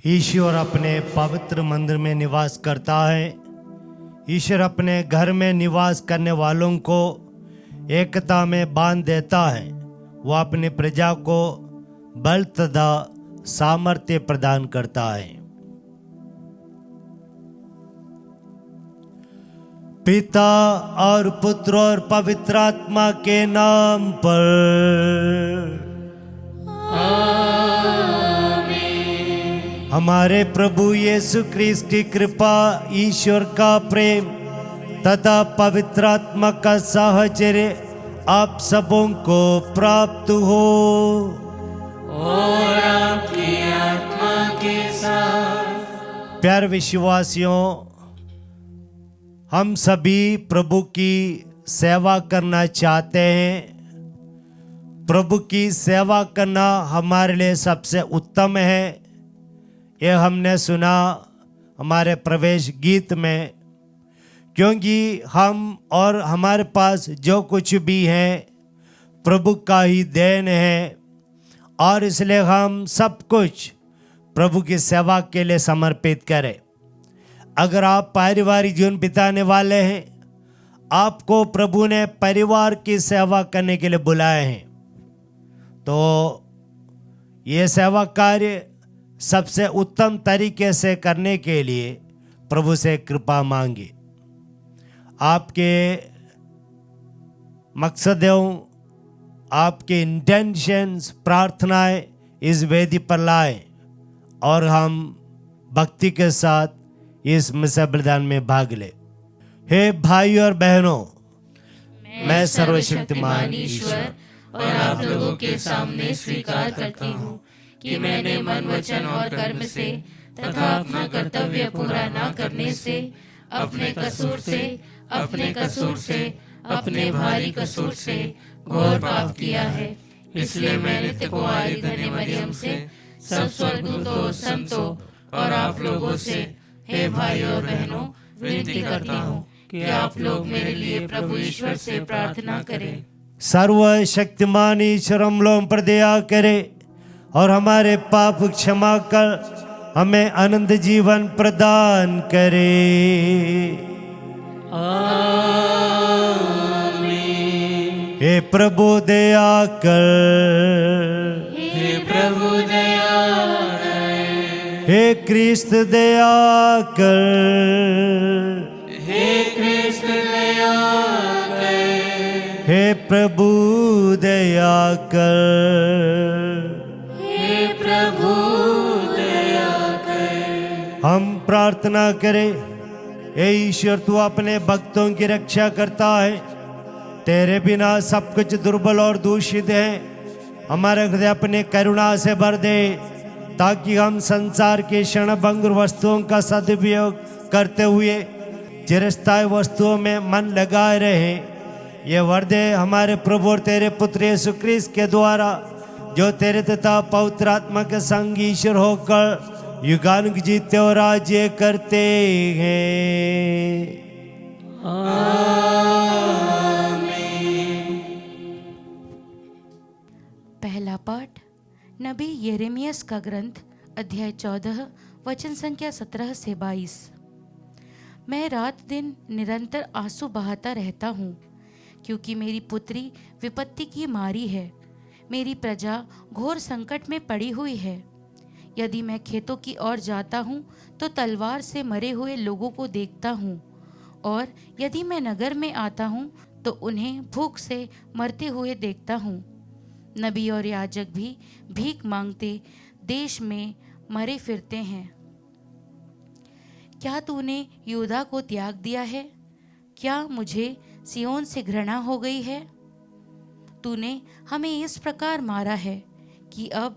ईश्वर अपने पवित्र मंदिर में निवास करता है। ईश्वर अपने घर में निवास करने वालों को एकता में बांध देता है। वह अपनी प्रजा को बल तथा सामर्थ्य प्रदान करता है। पिता और पुत्र और पवित्र आत्मा के नाम पर आमीन। हमारे प्रभु यीशु ख्रीस्त की कृपा, ईश्वर का प्रेम तथा पवित्र आत्मा का साहचर्य आप सबों को प्राप्त हो और आपकी आत्मा के साथ। प्यारे विश्वासियों, हम सभी प्रभु की सेवा करना चाहते हैं। प्रभु की सेवा करना हमारे लिए सबसे उत्तम है। यह हमने सुना हमारे प्रवेश गीत में, क्योंकि हम और हमारे पास जो कुछ भी है प्रभु का ही देन है, और इसलिए हम सब कुछ प्रभु की सेवा के लिए समर्पित करें। अगर आप पारिवारिक जीवन बिताने वाले हैं, आपको प्रभु ने परिवार की सेवा करने के लिए बुलाए हैं, तो ये सेवा कार्य सबसे उत्तम तरीके से करने के लिए प्रभु से कृपा मांगे। आपके मकसदों, आपके इंटेंशंस, प्रार्थनाएं इस वेदी पर लाएं और हम भक्ति के साथ इस मिसा बलिदान में भाग ले। हे भाई और बहनों, मैं सर्वशक्तिमान ईश्वर और आप लोगों के सामने स्वीकार करती हूँ कि मैंने मन, वचन और कर्म से तथा अपना कर्तव्य पूरा न करने से, अपने कसूर से, अपने भारी कसूर से घोर पाप किया है। इसलिए मैं नित्य कुंवारी धन्य मरियम से, सब स्वर्गदूतों, संतों और आप लोगों से, हे भाई और बहनों, विनती करता हूँ कि आप लोग मेरे लिए प्रभु ईश्वर से प्रार्थना करें। सर्वशक्तिमान ईश्वर हम लोगों पर दया करे और हमारे पाप क्षमा कर हमें अनंत जीवन प्रदान करे। आमीन। हे प्रभु दया कर, हे प्रभु दया कर, हे क्रिस्त दया कर, हे कृष्ण दया कर, हे प्रभु दया कर। हे प्रभु दया कर। हम प्रार्थना करें। हे ईश्वर, तू अपने भक्तों की रक्षा करता है। तेरे बिना सब कुछ दुर्बल और दूषित है। हमारे हृदय अपने करुणा से भर दे, ताकि हम संसार के क्षणभंगुर वस्तुओं का सदुपयोग करते हुए चिरस्थायी वस्तुओं में मन लगाए रहें। ये वर दे हमारे प्रभु और तेरे पुत्र यीशु ख्रीस्त के द्वारा, जो तेरे तथा पवित्र आत्मा के संग ईश्वर होकर युगानुग जीते और राज्य करते हैं। पहला पाठ नबी यिर्मयाह का ग्रंथ, अध्याय 14, वचन संख्या 17 से 22। मैं रात दिन निरंतर आंसू बहाता रहता हूँ, क्योंकि मेरी पुत्री विपत्ति की मारी है। मेरी प्रजा घोर संकट में पड़ी हुई है। यदि मैं खेतों की ओर जाता हूँ तो तलवार से मरे हुए लोगों को देखता हूँ, और यदि मैं नगर में आता हूँ तो उन्हें भूख से मरते हुए देखता हूँ। नबी और याजक भी भीख मांगते देश में मरे फिरते हैं। क्या तूने यहूदा को त्याग दिया है? क्या मुझे सियोन से घृणा हो गई है? तूने हमें इस प्रकार मारा है कि अब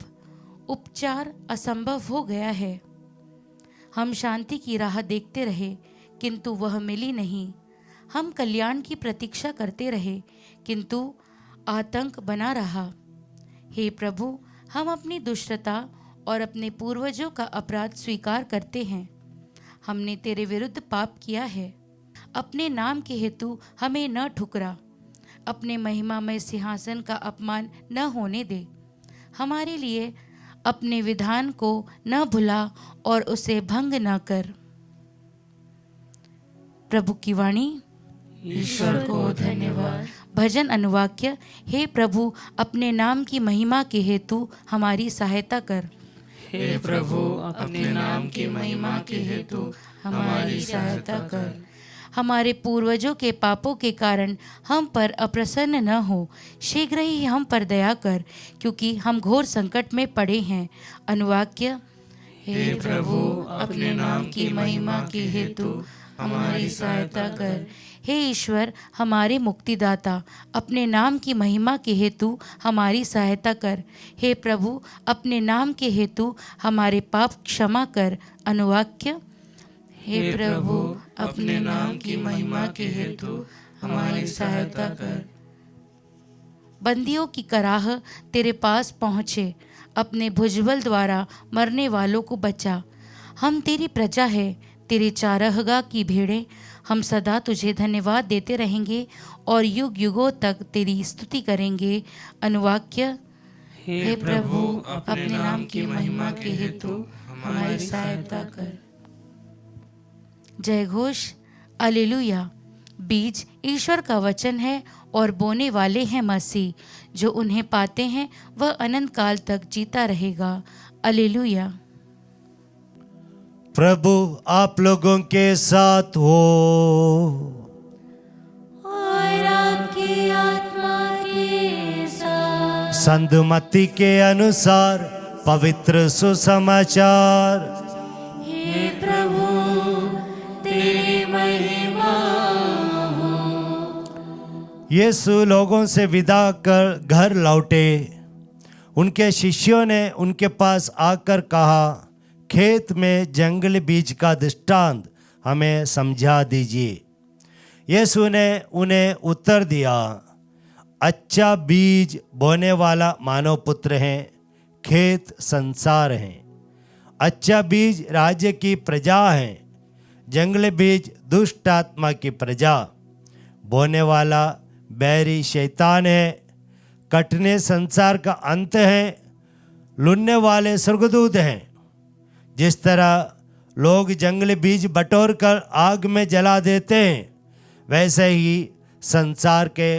उपचार असंभव हो गया है। हम शांति की राह देखते रहे, किंतु वह मिली नहीं। हम कल्याण की प्रतीक्षा करते रहे, किंतु आतंक बना रहा। हे प्रभु, हम अपनी दुष्टता और अपने पूर्वजों का अपराध स्वीकार करते हैं। हमने तेरे विरुद्ध पाप किया है। अपने नाम के हेतु हमें न ठुकरा। अपने महिमामय सिंहासन का अपमान न होने दे। हमारे लिए अपने विधान को न भुला और उसे भंग न कर। प्रभु की वाणी। ईश्वर को धन्यवाद। भजन अनुवाक्य। हे प्रभु, अपने नाम की महिमा के हेतु हमारी सहायता कर। हे प्रभु, अपने नाम की महिमा के हेतु हमारी सहायता कर। हमारे पूर्वजों के पापों के कारण हम पर अप्रसन्न न हो, शीघ्र ही हम पर दया कर, क्योंकि हम घोर संकट में पड़े हैं। अनुवाक्य। हे प्रभु, अपने नाम की महिमा के हेतु हमारी सहायता कर। हे ईश्वर, हमारे मुक्तिदाता, अपने नाम की महिमा के हेतु हमारी सहायता कर। हे प्रभु, अपने नाम के हेतु हमारे पाप क्षमा कर। अनुवाक्य। हे प्रभु, अपने नाम की महिमा के हेतु हमारी सहायता कर। बंदियों की कराह तेरे पास पहुँचे, अपने भुजबल द्वारा मरने वालों को बचा। हम तेरी प्रजा है, तेरे चारहगा की भेड़ें। हम सदा तुझे धन्यवाद देते रहेंगे और युग युगों तक तेरी स्तुति करेंगे। अनुवाक्य। हे प्रभु, अपने नाम की महिमा के हेतु हमारी सहायता कर। जय घोष। अलेलुया। बीज ईश्वर का वचन है और बोने वाले हैं मसीह। जो उन्हें पाते हैं वह अनंत काल तक जीता रहेगा। अलेलुया। प्रभु आप लोगों के साथ हो और आपकी आत्मा के साथ। संत मत्ती के अनुसार पवित्र सुसमाचार। हे प्रभु, तेरी महिमा हो। यीशु लोगों से विदा कर घर लौटे। उनके शिष्यों ने उनके पास आकर कहा, खेत में जंगली बीज का दृष्टांत हमें समझा दीजिए। यीशु ने उन्हें उत्तर दिया, अच्छा बीज बोने वाला मानव पुत्र है, खेत संसार है। अच्छा बीज राज्य की प्रजा है, जंगली बीज दुष्ट आत्मा की प्रजा। बोने वाला बैरी शैतान है, कटने संसार का अंत है, लुनने वाले स्वर्गदूत हैं। जिस तरह लोग जंगली बीज बटोर कर आग में जला देते हैं, वैसे ही संसार के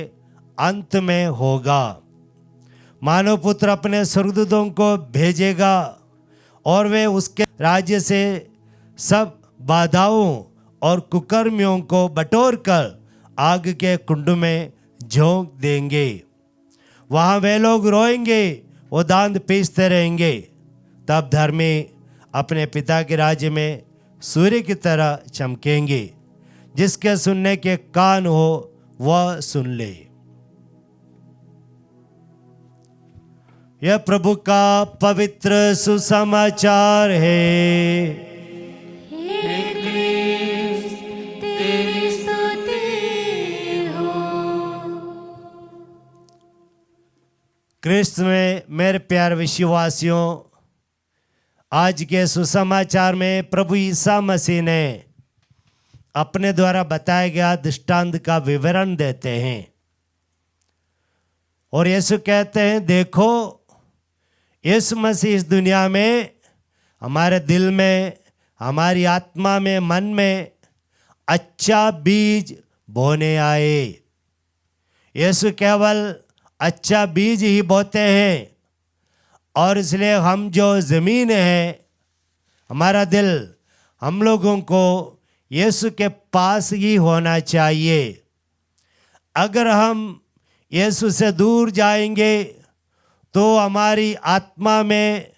अंत में होगा। मानव पुत्र अपने स्वर्गदूतों को भेजेगा और वे उसके राज्य से सब बाधाओं और कुकर्मियों को बटोर कर आग के कुंड में झोंक देंगे। वहाँ वे लोग रोएंगे, वो दांत पीसते रहेंगे। तब धर्मी अपने पिता के राज्य में सूर्य की तरह चमकेंगे। जिसके सुनने के कान हो वह सुन ले। यह प्रभु का पवित्र सुसमाचार है। हे क्रिस्त, तेरी स्तुति हो। क्रिस्त में मेरे प्यारे विश्वासियों, आज के सुसमाचार में प्रभु ईसा मसीह ने अपने द्वारा बताया गया दृष्टांत का विवरण देते हैं। और यीशु कहते हैं, देखो यीशु मसीह इस दुनिया में हमारे दिल में, हमारी आत्मा में, मन में अच्छा बीज बोने आए। यीशु केवल अच्छा बीज ही बोते हैं और इसलिए हम जो ज़मीन है, हमारा दिल, हम लोगों को यीशु के पास ही होना चाहिए। अगर हम यीशु से दूर जाएंगे तो हमारी आत्मा में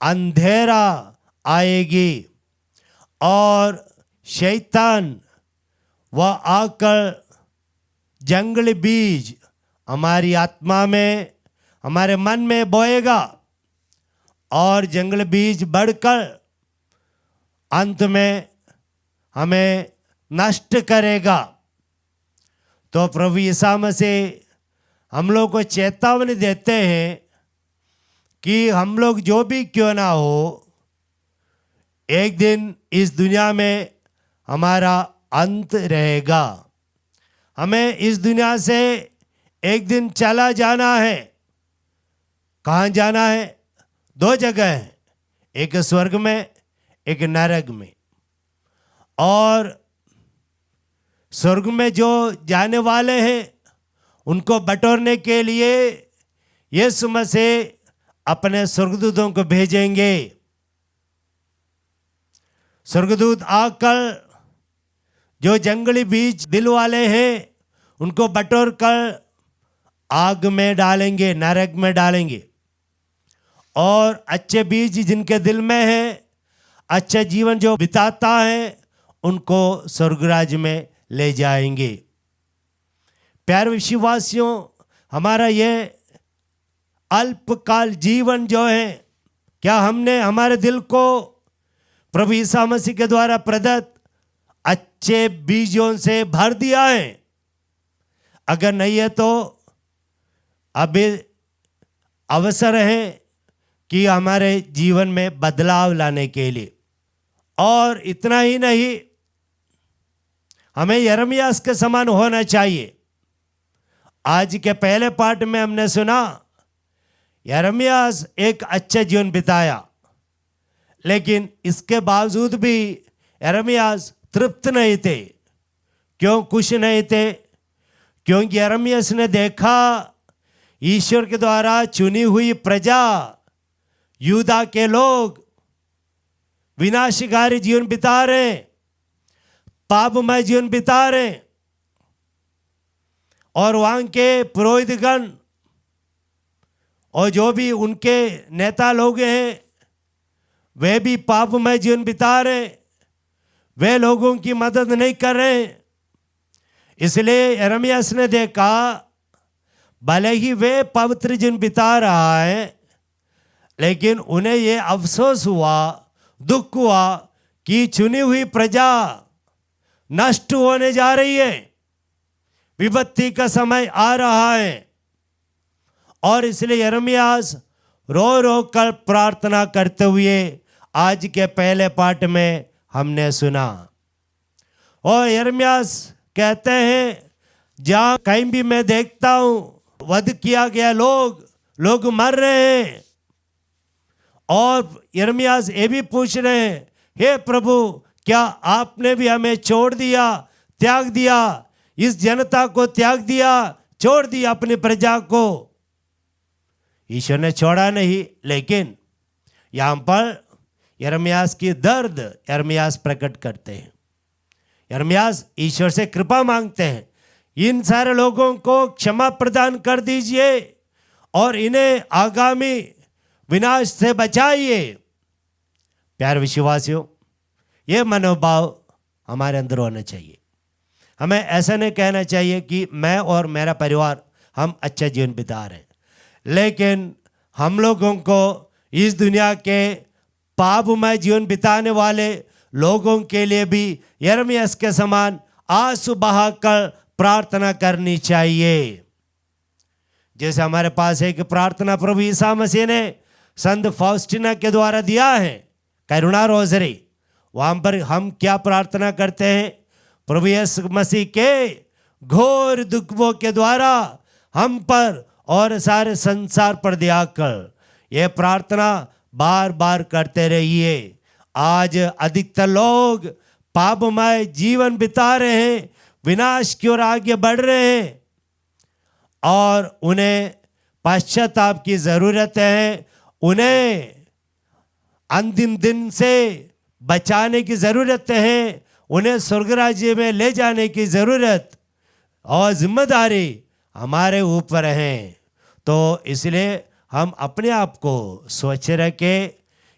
अंधेरा आएगी और शैतान वह आकर जंगली बीज हमारी आत्मा में, हमारे मन में बोएगा और जंगली बीज बढ़कर अंत में हमें नष्ट करेगा। तो प्रभु यीशु मसीह हम लोग को चेतावनी देते हैं कि हम लोग जो भी क्यों ना हो, एक दिन इस दुनिया में हमारा अंत रहेगा। हमें इस दुनिया से एक दिन चला जाना है। कहाँ जाना है? दो जगह है, एक स्वर्ग में, एक नरक में। और स्वर्ग में जो जाने वाले हैं उनको बटोरने के लिए यीशु मसीह अपने स्वर्गदूतों को भेजेंगे। स्वर्गदूत आकर जो जंगली बीज दिल वाले हैं उनको बटोर कर आग में डालेंगे, नरक में डालेंगे। और अच्छे बीज जिनके दिल में है, अच्छा जीवन जो बिताता है, उनको स्वर्गराज में ले जाएंगे। प्यारे विश्वासियों, हमारा ये अल्पकाल जीवन जो है, क्या हमने हमारे दिल को प्रभु ईसा मसीह के द्वारा प्रदत्त अच्छे बीजों से भर दिया है? अगर नहीं है तो अभी अवसर है कि हमारे जीवन में बदलाव लाने के लिए। और इतना ही नहीं, हमें यिर्मयाह के समान होना चाहिए। आज के पहले पाठ में हमने सुना यिर्मयाह एक अच्छा जीवन बिताया, लेकिन इसके बावजूद भी यिर्मयाह तृप्त नहीं थे। क्यों खुश नहीं थे? क्योंकि यिर्मयाह ने देखा ईश्वर के द्वारा चुनी हुई प्रजा, यूदा के लोग विनाशकारी जीवन बिता रहे, पापमय जीवन बिता रहे। और वहां के पुरोहितगण और जो भी उनके नेता लोग हैं, वे भी पापमय जीवन बिता रहे, वे लोगों की मदद नहीं कर रहे। इसलिए यिर्मयाह ने देखा, भले ही वे पवित्र जीवन बिता रहा है, लेकिन उन्हें ये अफसोस हुआ, दुख हुआ कि चुनी हुई प्रजा नष्ट होने जा रही है, विपत्ति का समय आ रहा है। और इसलिए यिर्मयाह रो रो कर प्रार्थना करते हुए आज के पहले पाठ में हमने सुना। और यिर्मयाह कहते हैं, जहां कहीं भी मैं देखता हूं वध किया गया लोग मर रहे हैं। और यिर्मयाह ये भी पूछ रहे हैं, हे प्रभु, क्या आपने भी हमें छोड़ दिया, त्याग दिया, इस जनता को त्याग दिया, छोड़ दिया अपनी प्रजा को? ईश्वर ने छोड़ा नहीं, लेकिन यहां पर यिर्मयाह की दर्द यिर्मयाह प्रकट करते हैं। यिर्मयाह ईश्वर से कृपा मांगते हैं, इन सारे लोगों को क्षमा प्रदान कर दीजिए और इन्हें आगामी विनाश से बचाइए। प्यारे विश्वासियों, ये मनोभाव हमारे अंदर होना चाहिए। हमें ऐसा नहीं कहना चाहिए कि मैं और मेरा परिवार हम अच्छा जीवन बिता रहे हैं, लेकिन हम लोगों को इस दुनिया के पापमय जीवन बिताने वाले लोगों के लिए भी यिर्मयाह के समान आंसू बहाकर प्रार्थना करनी चाहिए। जैसे हमारे पास एक प्रार्थना प्रभु ईसा मसीह ने संत फाउस्टीना के द्वारा दिया है, करुणा रोजरी। वहां पर हम क्या प्रार्थना करते हैं? प्रभु यीशु मसीह के घोर दुखों के द्वारा हम पर और सारे संसार पर दया कर। यह प्रार्थना बार बार करते रहिए। आज अधिकतर लोग पापमय जीवन बिता रहे हैं, विनाश की ओर आगे बढ़ रहे हैं, और उन्हें पश्चाताप की जरूरत है। उन्हें अंतिम दिन से बचाने की जरूरत है, उन्हें स्वर्ग राज्य में ले जाने की जरूरत और जिम्मेदारी हमारे ऊपर है। तो इसलिए हम अपने आप को स्वच्छ रखें,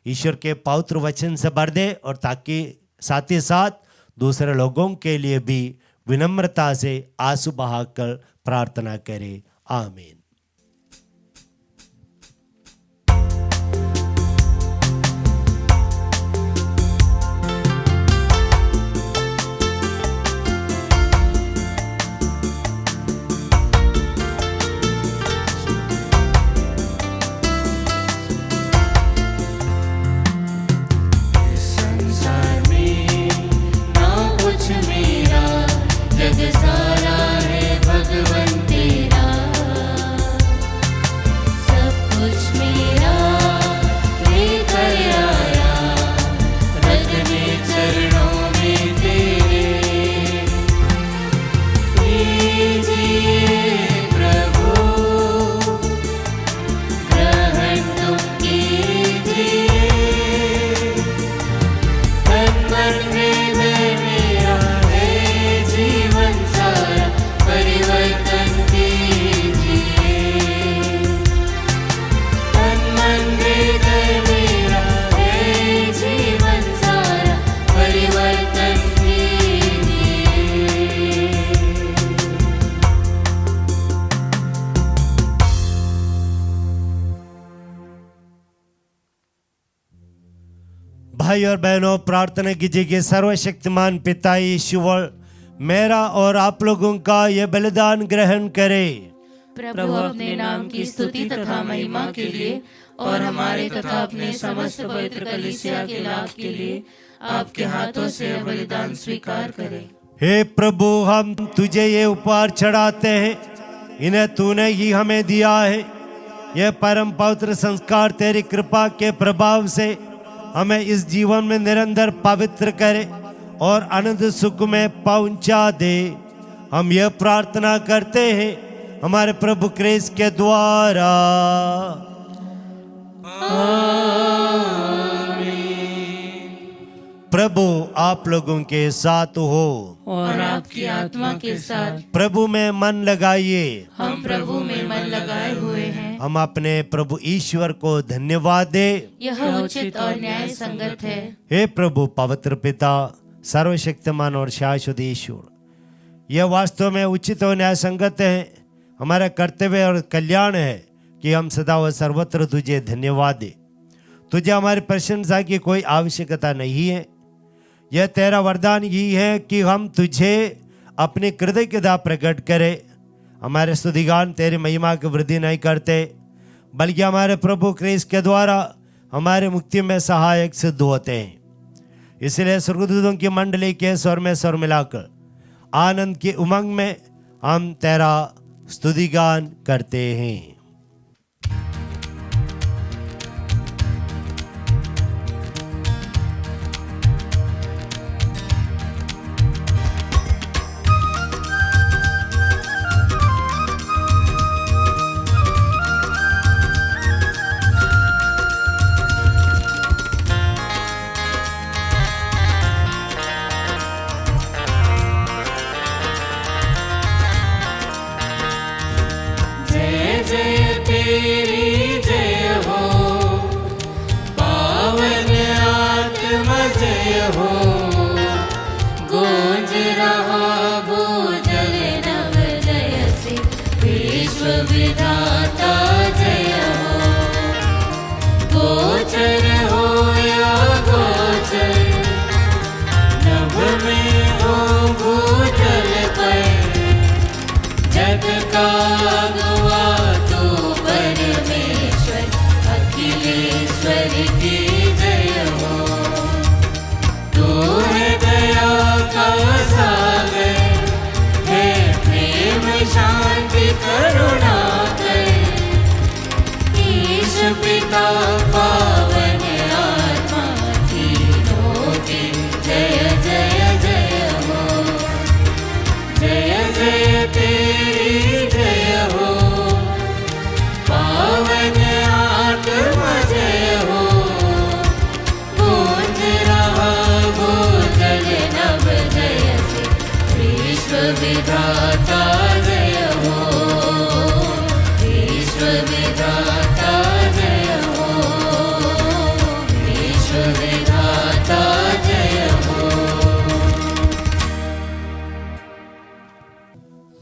ईश्वर के पवित्र वचन से भर दे, और ताकि साथ ही साथ दूसरे लोगों के लिए भी विनम्रता से आंसू बहाकर प्रार्थना करें। आमीन। सारा है भगवन तेरा, भाई और बहनों, प्रार्थना कीजिए कि सर्वशक्तिमान पिता ईश्वर मेरा और आप लोगों का ये बलिदान ग्रहण करे। प्रभु अपने नाम की स्तुति तथा महिमा के लिए और हमारे तथा अपने समस्त पवित्र कलीसिया के लाभ के लिए आपके हाथों से यह बलिदान स्वीकार करें। हे प्रभु, हम तुझे ये उपहार चढ़ाते हैं, इन्हें तूने ही हमें दिया है। यह परम पवित्र संस्कार तेरी कृपा के प्रभाव से हमें इस जीवन में निरंतर पवित्र करे और अनंत सुख में पहुंचा दे। हम यह प्रार्थना करते हैं हमारे प्रभु क्रिस्त के द्वारा। प्रभु आप लोगों के साथ हो और आपकी आत्मा के साथ। प्रभु में मन लगाइए। हम प्रभु में मन लगाए हुए हैं। हम अपने प्रभु ईश्वर को धन्यवाद दे। यह उचित और न्याय संगत है। हे प्रभु पवित्र पिता, सर्वशक्तिमान और शाश्वत ईश्वर, यह वास्तव में उचित और न्याय संगत है, हमारा कर्तव्य और कल्याण है कि हम सदा व सर्वत्र तुझे धन्यवाद दे। तुझे हमारी प्रशंसा की कोई आवश्यकता नहीं है। यह तेरा वरदान ही है कि हम तुझे अपनी कृतज्ञता प्रकट करें। हमारे स्तुतिगान तेरी महिमा की वृद्धि नहीं करते, बल्कि हमारे प्रभु क्रिस्त के द्वारा हमारे मुक्ति में सहायक सिद्ध होते हैं। इसलिए स्वर्गदूतों की मंडली के स्वर में स्वर मिलाकर आनंद के उमंग में हम तेरा स्तुतिगान करते हैं।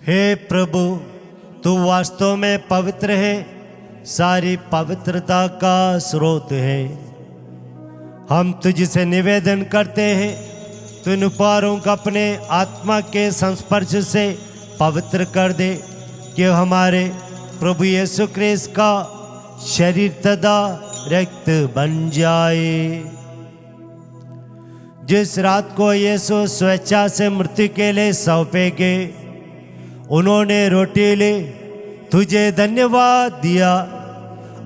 हे प्रभु, तू वास्तव में पवित्र है, सारी पवित्रता का स्रोत है। हम तुझसे निवेदन करते हैं, तू इन उपहारों को अपने आत्मा के संस्पर्श से पवित्र कर दे कि हमारे प्रभु यीशु क्रिस्त का शरीर तथा रक्त बन जाए। जिस रात को यीशु स्वेच्छा से मृत्यु के लिए सौंपे गए, उन्होंने रोटी ली, तुझे धन्यवाद दिया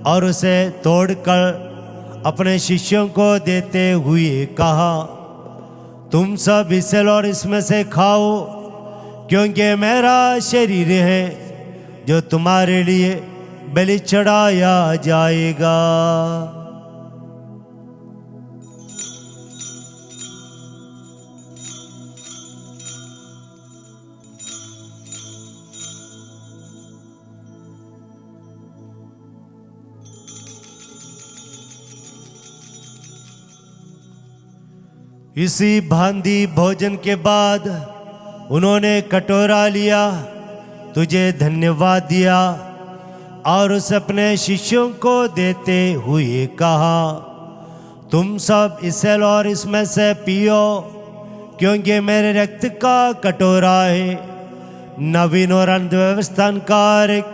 और उसे तोड़कर अपने शिष्यों को देते हुए कहा, तुम सब इसे और इसमें से खाओ, क्योंकि मेरा शरीर है जो तुम्हारे लिए बलि चढ़ाया जाएगा। इसी भांति भोजन के बाद उन्होंने कटोरा लिया, तुझे धन्यवाद दिया और उसे अपने शिष्यों को देते हुए कहा, तुम सब इसे लो और इसमें से पियो, क्योंकि मेरे रक्त का कटोरा है, नवीन और अनव्यवस्थानकारक,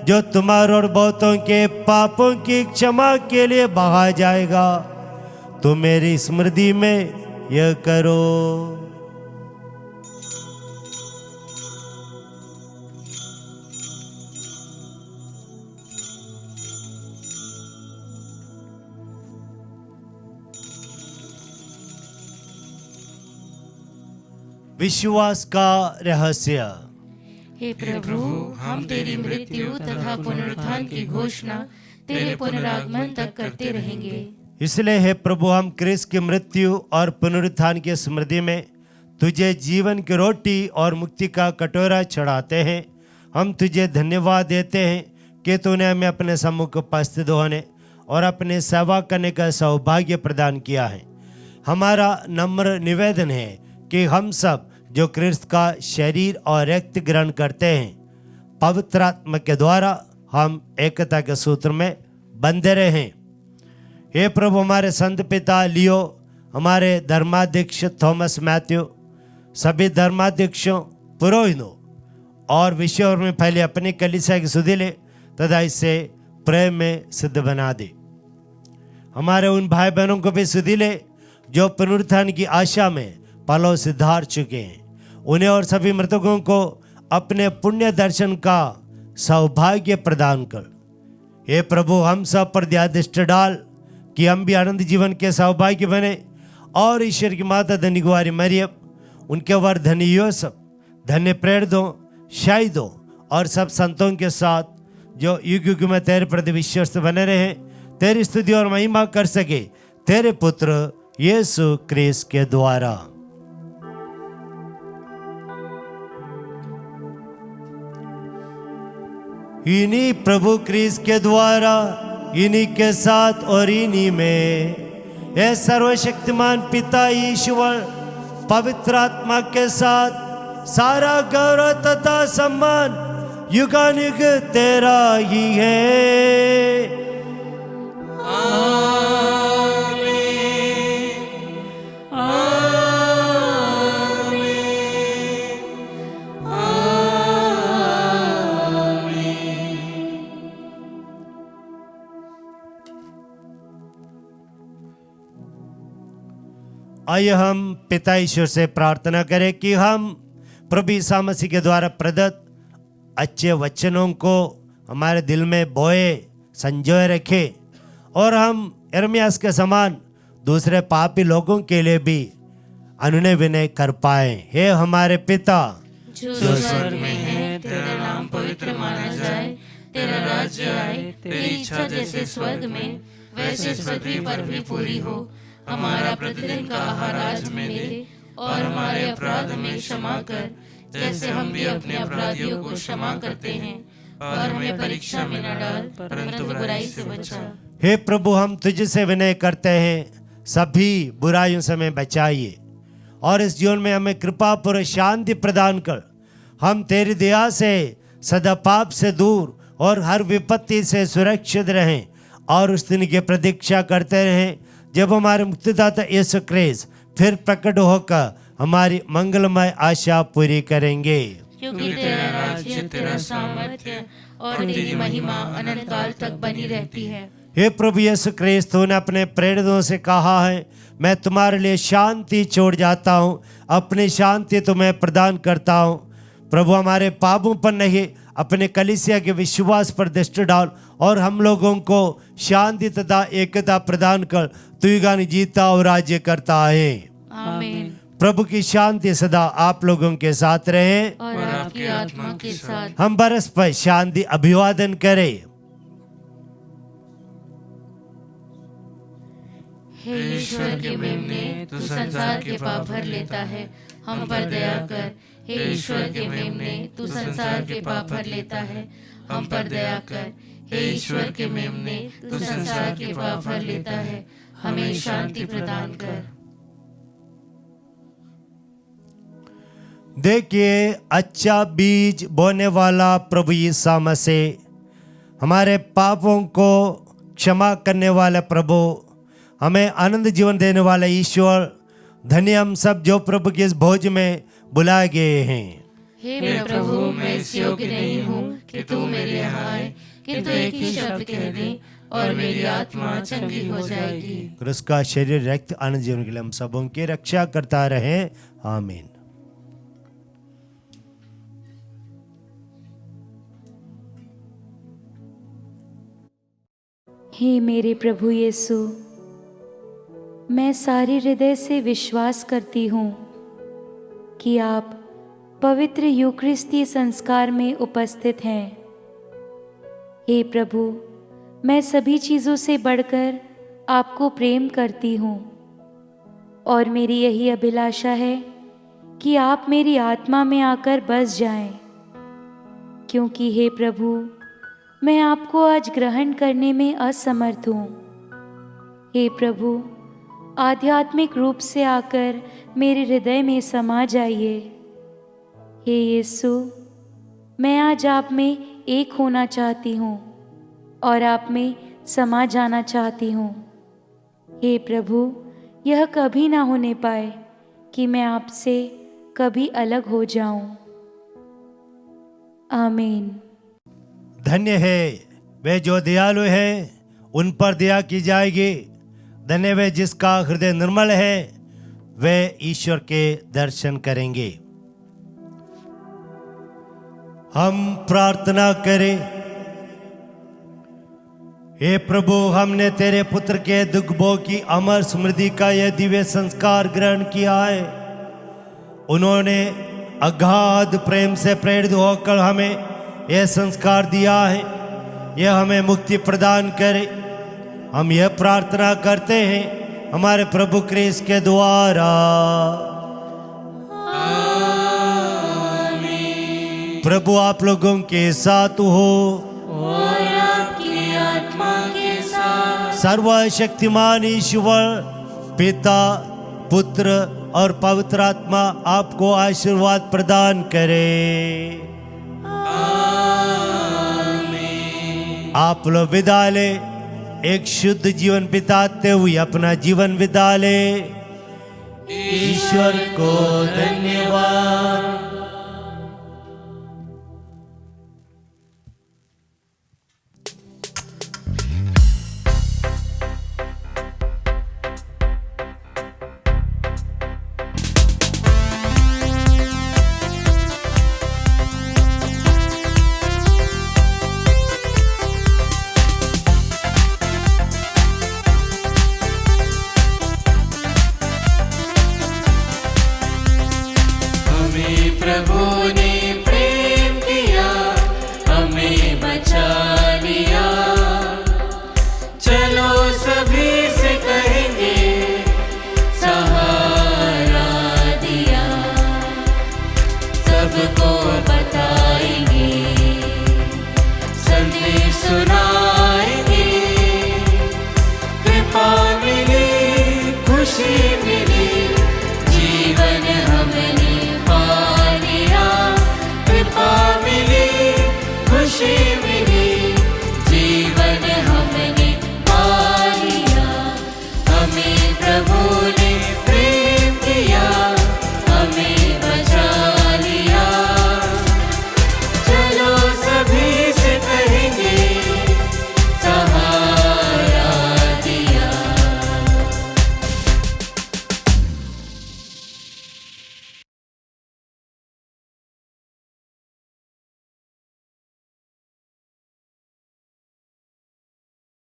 जो तुम्हारे और बहुतों के पापों की क्षमा के लिए बहा जाएगा। तो मेरी स्मृति में यह करो। विश्वास का रहस्य। हे प्रभु, हम तेरी मृत्यु तथा पुनरुत्थान की घोषणा तेरे पुनरागमन तक करते रहेंगे। इसलिए हे प्रभु, हम क्रिस्त की मृत्यु और पुनरुत्थान की स्मृति में तुझे जीवन की रोटी और मुक्ति का कटोरा चढ़ाते हैं। हम तुझे धन्यवाद देते हैं कि तूने हमें अपने सम्मुख उपस्थित होने और अपने सेवा करने का सौभाग्य प्रदान किया है। हमारा नम्र निवेदन है कि हम सब जो क्रिस्त का शरीर और रक्त ग्रहण करते हैं, पवित्र आत्मा के द्वारा हम एकता के सूत्र में बंधे रहें। हे प्रभु, हमारे संत पिता लियो, हमारे धर्माध्यक्ष थॉमस मैथ्यू, सभी धर्माध्यक्षों, पुरोहितों और विश्व में फैले अपनी कलीसिया की सुधि ले तथा इसे प्रेम में सिद्ध बना दे। हमारे उन भाई बहनों को भी सुधि ले जो पुनरुत्थान की आशा में पलों से धार चुके हैं। उन्हें और सभी मृतकों को अपने पुण्य दर्शन का सौभाग्य प्रदान कर। हे प्रभु, हम सब पर दृष्टि डाल कि हम भी आनंद जीवन के सौभाग्य बने और ईश्वर की माता धन्य कुंवारी मरियम, उनके वर धन्य यूसुफ, धन्य प्रेरितों, शहीदों और सब संतों के साथ जो युग युग में तेरे प्रति विश्वस्त बने रहे, तेरी स्तुति और महिमा कर सके, तेरे पुत्र यीशु क्रिस्त के द्वारा। इन्हीं प्रभु क्रिस्त के द्वारा, इन्हीं के साथ और इन्हीं में ये सर्वशक्तिमान पिता ईश्वर पवित्र आत्मा के साथ सारा गौरव तथा सम्मान युगानुग तेरा ही है। आइए हम पिता ईश्वर से प्रार्थना करें कि हम प्रभु यीशु मसीह के द्वारा प्रदत्त अच्छे वचनों को हमारे दिल में बोए संजोए रखें और हम यिर्मयाह के समान दूसरे पापी लोगों के लिए भी अनुनय विनय कर पाए। हे हमारे पिता जो स्वर्ग में है, तेरा नाम पवित्र माना जाए, तेरा राज्य आए, तेरी इच्छा जैसे स्वर्ग में वैसे पृथ्वी पर भी पूरी हो। हमारा प्रतिदिन का आहार आज हमें दे और हमारे अपराध हमें क्षमा कर, जैसे हम भी अपने अपराधियों को क्षमा करते हैं, और हमें परीक्षा में न डाल, परंतु बुराई से बचा। हे प्रभु, हम तुझसे विनय करते हैं, सभी बुराइयों से हमें बचाइए और इस जीवन में हमें कृपा पूर्व शांति प्रदान कर। हम तेरी दया से सदा पाप से दूर और हर विपत्ति से सुरक्षित रहें और उस दिन की प्रतीक्षा करते रहें जब हमारे मुक्तिदाता यीशु क्रिस्त फिर प्रकट होकर हमारी मंगलमय आशा पूरी करेंगे। क्योंकि तेरा राज्य, तेरा सामर्थ्य और तेरी महिमा अनंत काल तक बनी रहती है। हे प्रभु यीशु क्रिस्त, तूने अपने प्रेरितों से कहा है, मैं तुम्हारे लिए शांति छोड़ जाता हूँ, अपनी शांति तुम्हें प्रदान करता हूँ। प्रभु, हमारे पापों पर नहीं, अपने कलीसिया के विश्वास पर दृष्टि डाल और हम लोगों को शांति तथा एकता प्रदान कर। तू युगानुयुग जीता और राज्य करता है। आमीन। प्रभु की शांति सदा आप लोगों के साथ रहे और आपकी आत्मा के साथ। हम परस्पर शांति अभिवादन करें। हे ईश्वर के मेमने, तू संसार के पाप भर लेता है, हम पर दया कर। हे ईश्वर के मेमने, तू संसार के पाप भर लेता है, हम पर दया कर। हे ईश्वर के मेमने, तू संसार के पाप भर लेता है, हमें शांति प्रदान कर। देखिए, अच्छा बीज बोने वाला प्रभु यीशु मसीह, हमारे पापों को क्षमा करने वाला प्रभु, हमें आनंद जीवन देने वाला ईश्वर, धन्य हम सब जो प्रभु के इस भोज में बुलाए गए हैं। हे प्रभु, मैं इस योग्य नहीं हूँ कि तू मेरे यहाँ आए, किंतु एक ही शब्द कह दे और मेरी आत्मा चंगी हो जाएगी। क्रिस्त का शरीर रक्त आनंद जीवन के लिए हम सबों की रक्षा करता रहे। आमीन। हे मेरे प्रभु यीशु, मैं सारे हृदय से विश्वास करती हूँ कि आप पवित्र यूकरिस्ती संस्कार में उपस्थित हैं। हे प्रभु, मैं सभी चीज़ों से बढ़कर आपको प्रेम करती हूँ और मेरी यही अभिलाषा है कि आप मेरी आत्मा में आकर बस जाएं, क्योंकि हे प्रभु, मैं आपको आज ग्रहण करने में असमर्थ हूँ। हे प्रभु, आध्यात्मिक रूप से आकर मेरे हृदय में समा जाइए। हे यीशु, मैं आज आप में एक होना चाहती हूँ और आप में समा जाना चाहती हूँ। हे प्रभु, यह कभी ना होने पाए कि मैं आपसे कभी अलग हो जाऊं। आमीन। धन्य है वे जो दयालु है, उन पर दया की जाएगी। धन्य वे जिसका हृदय निर्मल है, वे ईश्वर के दर्शन करेंगे। हम प्रार्थना करें। हे प्रभु, हमने तेरे पुत्र के दुख भोग की अमर स्मृति का यह दिव्य संस्कार ग्रहण किया है। उन्होंने अगाध प्रेम से प्रेरित होकर हमें यह संस्कार दिया है। यह हमें मुक्ति प्रदान करे। हम यह प्रार्थना करते हैं हमारे प्रभु क्रिस्त के द्वारा। प्रभु आप लोगों के साथ हो और आपकी आत्मा के साथ। सर्वशक्तिमान ईश्वर पिता, पुत्र और पवित्र आत्मा आपको आशीर्वाद प्रदान करे। आप लोग विदा ले, एक शुद्ध जीवन बिताते हुए अपना जीवन विदा ले। ईश्वर को धन्यवाद।